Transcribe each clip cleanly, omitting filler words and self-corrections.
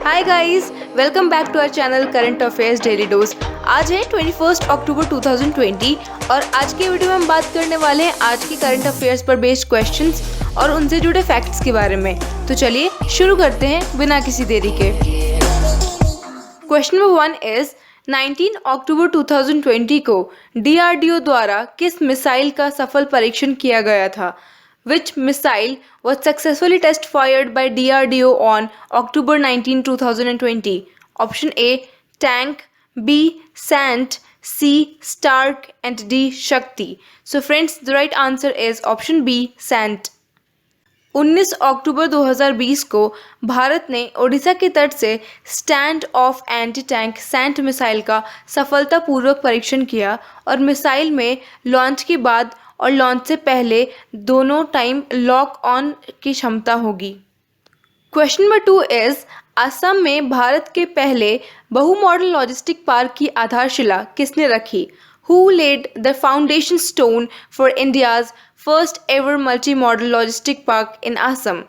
Hi guys, welcome back to our channel current affairs daily dose. आज है 21 अक्टूबर 2020 और आज के वीडियो में हम बात करने वाले हैं आज के करंट अफेयर्स पर बेस्ड क्वेश्चंस और उनसे जुड़े फैक्ट्स के बारे में। तो चलिए शुरू करते हैं बिना किसी देरी के। क्वेश्चन नंबर 1 इज 19 अक्टूबर 2020 को DRDO द्वारा किस मिसाइल का सफल परीक्षण किया गया था? Which missile was successfully test fired by DRDO on October 19, 2020? Option A, Tank, B, Sant, C, Stark, and D, Shakti. So friends, the right answer is option B, Sant. 19 अक्टूबर 2020 को भारत ने ओडिशा के तट से stand off anti tank SANT missile का सफलतापूर्वक परीक्षण किया और मिसाइल में लॉन्च के बाद और लॉन्च से पहले दोनों टाइम लॉक ऑन की क्षमता होगी। क्वेश्चन नंबर 2 इज असम में भारत के पहले बहु मॉडल लॉजिस्टिक पार्क की आधारशिला किसने रखी? Who laid the foundation stone for India's first ever multi-modal logistic park in Assam?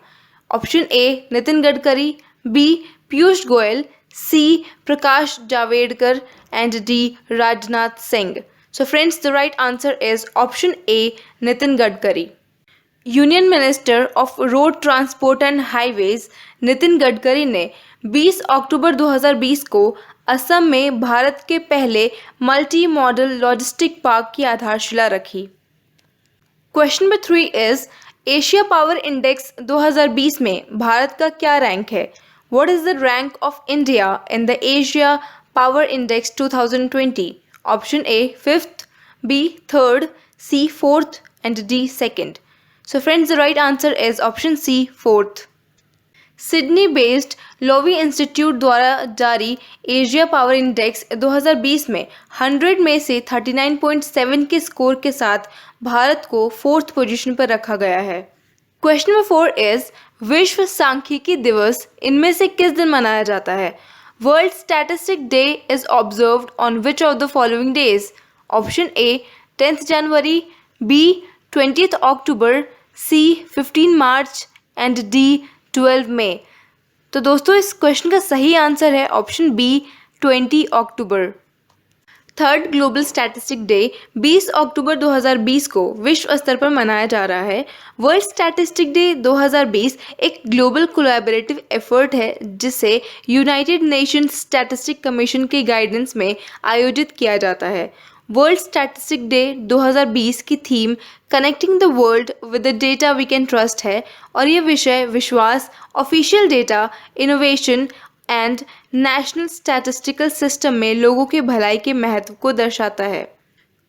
Option A, Nitin Gadkari, B, Piyush Goyal, C, Prakash Javadekar, and D, Rajnath Singh. So friends, the right answer is option A, Nitin Gadkari. Union minister of road transport and highways Nitin Gadkari ने 20 अक्टूबर 2020 को असम में भारत के पहले multi modal logistic park की आधारशिला रखी। Question number 3 is Asia power index 2020 में भारत का क्या रैंक है? What is the rank of India in the Asia power index 2020? Option A 5th, B 3rd, C 4th, and D 2nd. So friends, the right answer is option C 4th. Sydney based Loewi institute द्वारा जारी Asia power index 2020 में 100 में से 39.7 के score के साथ भारत को 4th position पर रखा गया है। क्वेश्चन नंबर 4 इज विश्व सांख्यिकी दिवस इनमें से किस दिन मनाया जाता है? World statistic day is observed on which of the following days? Option A 10th January, B 20th October, C 15 March and D 12 मई। तो दोस्तों इस क्वेश्चन का सही आंसर है ऑप्शन B 20 अक्टूबर। थर्ड ग्लोबल स्टैटिस्टिक डे 20 अक्टूबर 2020 को विश्व स्तर पर मनाया जा रहा है। वर्ल्ड स्टैटिस्टिक डे 2020 एक ग्लोबल कोलैबोरेटिव एफर्ट है जिसे यूनाइटेड नेशंस स्टैटिस्टिक कमीशन के गाइडेंस में आयोजित किया जाता है। वर्ल्ड स्टैटिस्टिक डे 2020 की theme connecting the world with the data we can trust है और ये विषय विश्वास, official data, innovation and national statistical system में लोगों के भलाई के महत्व को दर्शाता है।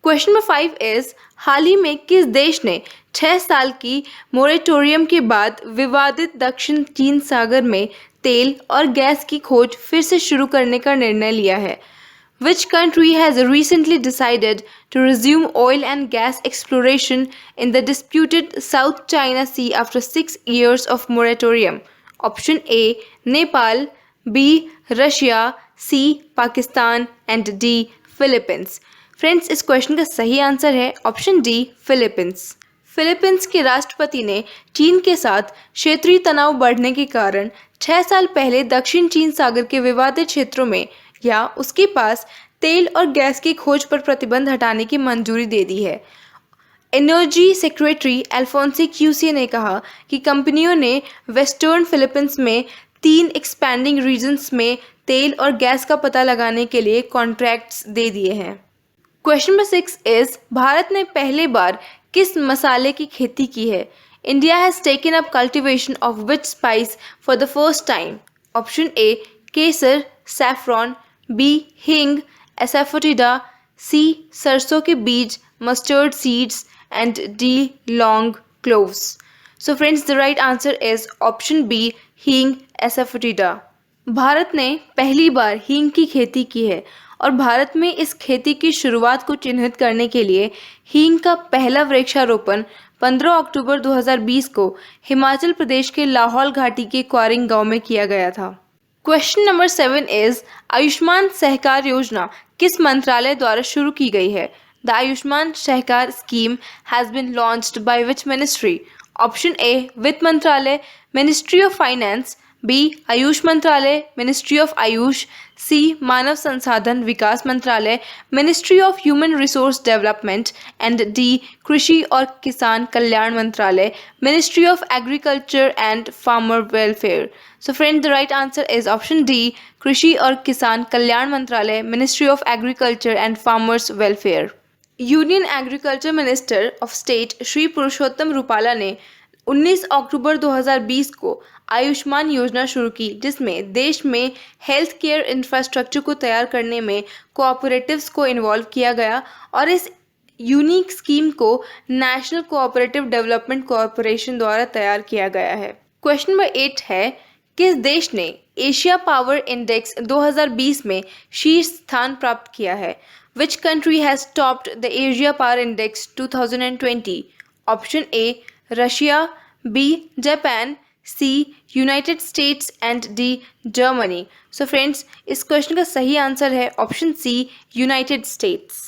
क्वेश्चन नंबर 5 इज हाल ही में किस देश ने 6 साल की मोरेटोरियम के बाद विवादित दक्षिण चीन सागर में तेल और गैस की खोज फिर से शुरू करने का निर्णय लिया है? Which country has recently decided to resume oil and gas exploration in the disputed South China Sea after 6 years of moratorium? Option A, Nepal, B, Russia, C, Pakistan, and D, Philippines. Friends, इस question का सही answer है option D Philippines. Philippines के राष्ट्रपति ने चीन के साथ क्षेत्रीय तनाव बढ़ने के कारण 6 साल पहले दक्षिण चीन सागर के विवादित क्षेत्रों में या उसके पास तेल और गैस की खोज पर प्रतिबंध हटाने की मंजूरी दे दी है। एनर्जी सेक्रेटरी अल्फोंसी क्यूसी ने कहा कि कंपनियों ने वेस्टर्न फिलीपींस में 3 एक्सपैंडिंग रीजन्स में तेल और गैस का पता लगाने के लिए कॉन्ट्रैक्ट्स दे दिए हैं। क्वेश्चन नंबर 6 इज भारत ने पहली बार किस मसाले की खेती की है? India has taken up cultivation of which spice for the first time? Option A Kesar, saffron, B हींग, एसाफोटिडा, C सरसों के बीज, mustard seeds and D long cloves. So friends, the right answer is option B हींग, एसाफोटिडा। भारत ने पहली बार हींग की खेती की है और भारत में इस खेती की शुरुआत को चिन्हित करने के लिए हींग का पहला वृक्षारोपण 15 अक्टूबर 2020 को हिमाचल प्रदेश के लाहौल घाटी के क्वारिंग गांव में किया गया था। Question number 7 is Ayushman Sahakar योजना किस मंत्रालय द्वारा शुरू की गई है? The Ayushman Sahakar scheme has been launched by which ministry? Option A वित्त मंत्रालय, ministry of finance, B Ayush मंत्रालय, मिनिस्ट्री ऑफ आयुष, सी मानव संसाधन विकास मंत्रालय, ministry of human resource development, and D कृषि और किसान कल्याण मंत्रालय, ministry of agriculture and farmer welfare. So friend, the right answer is option D, कृषि और किसान कल्याण मंत्रालय, ministry of agriculture and farmers welfare. Union agriculture minister of state Shri Purushottam Rupala ने 19 अक्टूबर 2020 को आयुष्मान योजना शुरू की, जिसमें देश में हेल्थ केयर इंफ्रास्ट्रक्चर को तैयार करने में कोऑपरेटिव्स को इन्वॉल्व किया गया और इस यूनिक स्कीम को नेशनल कोऑपरेटिव डेवलपमेंट कॉरपोरेशन द्वारा तैयार किया गया है। क्वेश्चन नंबर 8 है, किस देश ने एशिया पावर इंडेक्स 2020 में शीर्ष स्थान प्राप्त किया है? Which country has topped the Asia Power Index 2020? Option A Russia, B Japan, C United States and D Germany. So friends, इस क्वेश्चन का सही आंसर है option C United States.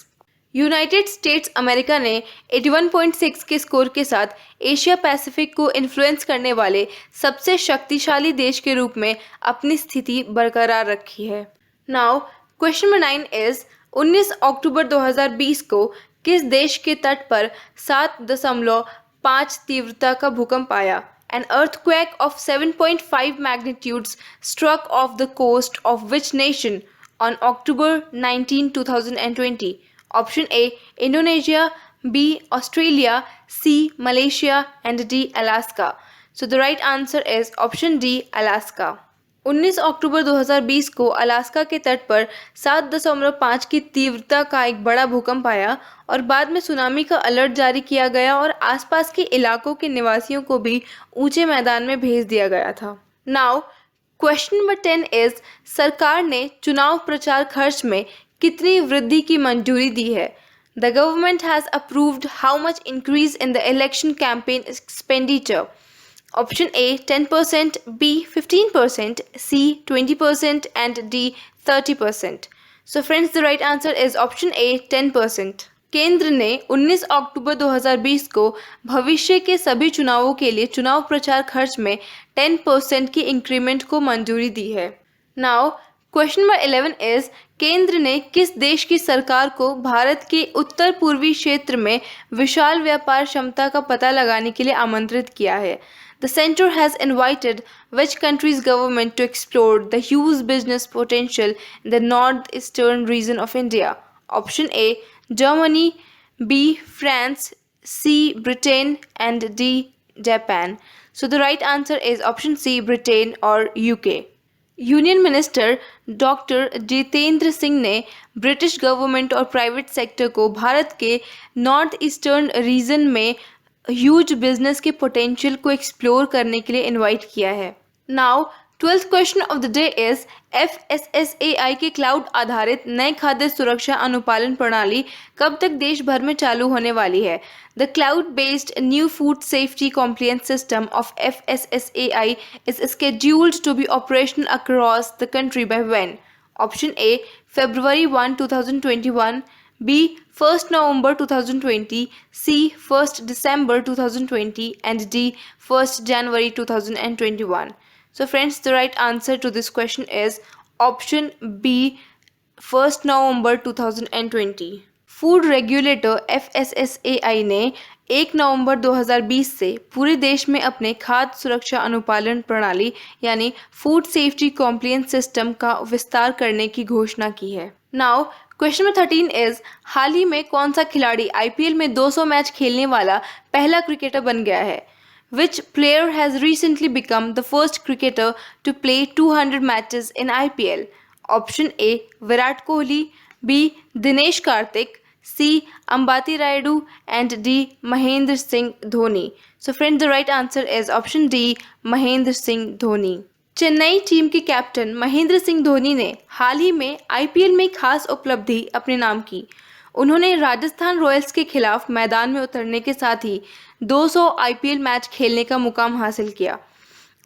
United States America ने 81.6 के स्कोर के साथ Asia Pacific को influence करने वाले सबसे शक्तिशाली देश के रूप में अपनी स्थिति बरकरार रखी है। नाउ क्वेश्चन नंबर 9 इज 19 अक्टूबर 2020 को किस देश के तट पर 7.5 तीव्रता का भूकंप आया? An earthquake of 7.5 magnitudes struck off the coast of which nation on October 19, 2020? Option A Indonesia, B Australia, C Malaysia and D Alaska. So the right answer is option D Alaska. 19 अक्टूबर 2020 को Alaska के तट पर 7.5 की तीव्रता का एक बड़ा भूकंप आया और बाद में सुनामी का अलर्ट जारी किया गया और आसपास के इलाकों के निवासियों को भी ऊंचे मैदान में भेज दिया गया था। नाउ क्वेश्चन नंबर 10 इज, सरकार ने चुनाव प्रचार खर्च में कितनी वृद्धि की मंजूरी दी है? The government has approved how much increase in the election campaign expenditure? Option A 10%, B 15%, C 20% and D 30%. So friends, the right answer is option A 10%. केंद्र ने 19 अक्टूबर 2020 को भविष्य के सभी चुनावों के लिए चुनाव प्रचार खर्च में 10% की इंक्रीमेंट को मंजूरी दी है। नाउ क्वेश्चन नंबर 11 इज, केंद्र ने किस देश की सरकार को भारत के उत्तर पूर्वी क्षेत्र में विशाल व्यापार क्षमता का पता लगाने के लिए आमंत्रित किया है? The center has invited which country's government to explore the huge business potential in the northeastern region of India? Option A Germany, B France, C Britain and D Japan. So the right answer is option C Britain or UK. Union minister doctor Jitendra Singh ने British government और private sector को भारत के north eastern region में huge business के potential को explore करने के लिए इनवाइट किया है। Now 12th question of the day is, FSSAI के क्लाउड आधारित नए खाद्य सुरक्षा अनुपालन प्रणाली कब तक देश भर में चालू होने वाली है? The cloud based new food safety compliance system of FSSAI is scheduled to be operational across the country by when? Option A February 1, 2021, B 1st November 2020, C 1st December 2020 and D 1st January 2021. So friends, the right answer to this question is option B 1st November 2020. Food regulator FSSAI ने 1 नवंबर 2020 से पूरे देश में अपने खाद्य सुरक्षा अनुपालन प्रणाली यानी फूड सेफ्टी कॉम्प्लायंस सिस्टम का विस्तार करने की घोषणा की है। नाउ क्वेश्चन नंबर 13 इज, हाल ही में कौन सा खिलाड़ी IPL में 200 मैच खेलने वाला पहला क्रिकेटर बन गया है? Which player has recently become the first cricketer to play 200 matches in IPL? Option A Virat Kohli, B Dinesh Karthik, C Ambati Rayudu and D Mahendra Singh Dhoni. So friends, the right answer is option D Mahendra Singh Dhoni. Chennai team के captain Mahendra Singh Dhoni ने हाल ही में IPL में खास उपलब्धि अपने नाम की। उन्होंने राजस्थान रॉयल्स के खिलाफ मैदान में उतरने के साथ ही 200 IPL मैच खेलने का मुकाम हासिल किया।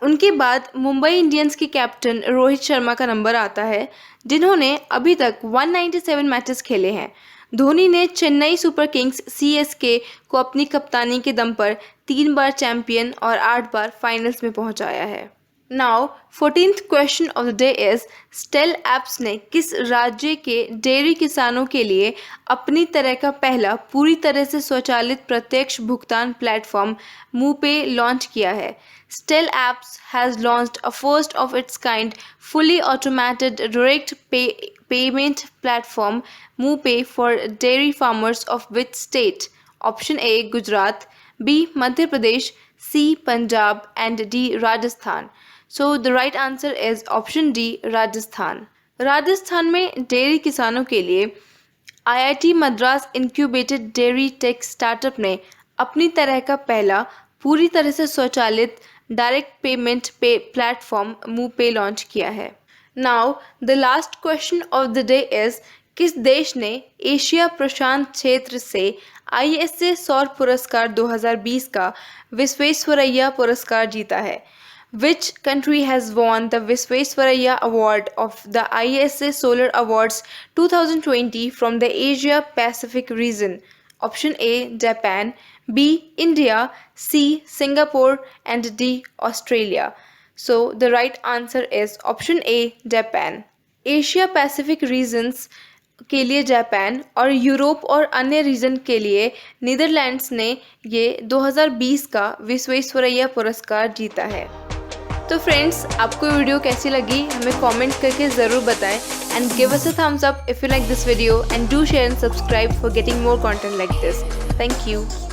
उनके बाद मुंबई इंडियंस के कैप्टन रोहित शर्मा का नंबर आता है, जिन्होंने अभी तक 197 मैचेस खेले हैं। धोनी ने चेन्नई सुपर किंग्स CSK को अपनी कप्तानी के दम पर 3 बार चैंपियन और 8 बार फाइनल्स में पहुंचाया है। Now 14th question of the day is Stelapps ने किस राज्य के डेयरी किसानों के लिए अपनी तरह का पहला पूरी तरह से स्वचालित प्रत्यक्ष भुगतान प्लेटफॉर्म MooPay लॉन्च किया है। Stelapps has launched a first of its kind fully automated direct payment platform MooPay for dairy farmers of which state? Option A Gujarat, B Madhya Pradesh, C Punjab and D Rajasthan. So the right answer is option D Rajasthan. Rajasthan में dairy किसानों के लिए IIT Madras incubated dairy tech startup ने अपनी तरह का पहला पूरी तरह से स्वचालित direct payment platform MooPay launch किया है। Now the last question of the day is किस देश ने एशिया प्रशांत क्षेत्र से ISA सौर पुरस्कार 2020 का विश्वेश्वरैया पुरस्कार जीता है? Which country has won the Visvesvaraya Award of the ISA Solar Awards 2020 from the Asia Pacific region? Option A Japan, B India, C Singapore and D Australia. So the right answer is option A Japan. Asia Pacific regions के लिए Japan और Europe और अन्य reason के लिए Netherlands ने ये 2020 का विश्वेश्वरैया पुरस्कार जीता है। तो फ्रेंड्स, आपको वीडियो कैसी लगी हमें कमेंट करके ज़रूर बताएं and give us a thumbs up if you like this video and do share and subscribe for getting more content like this. Thank you.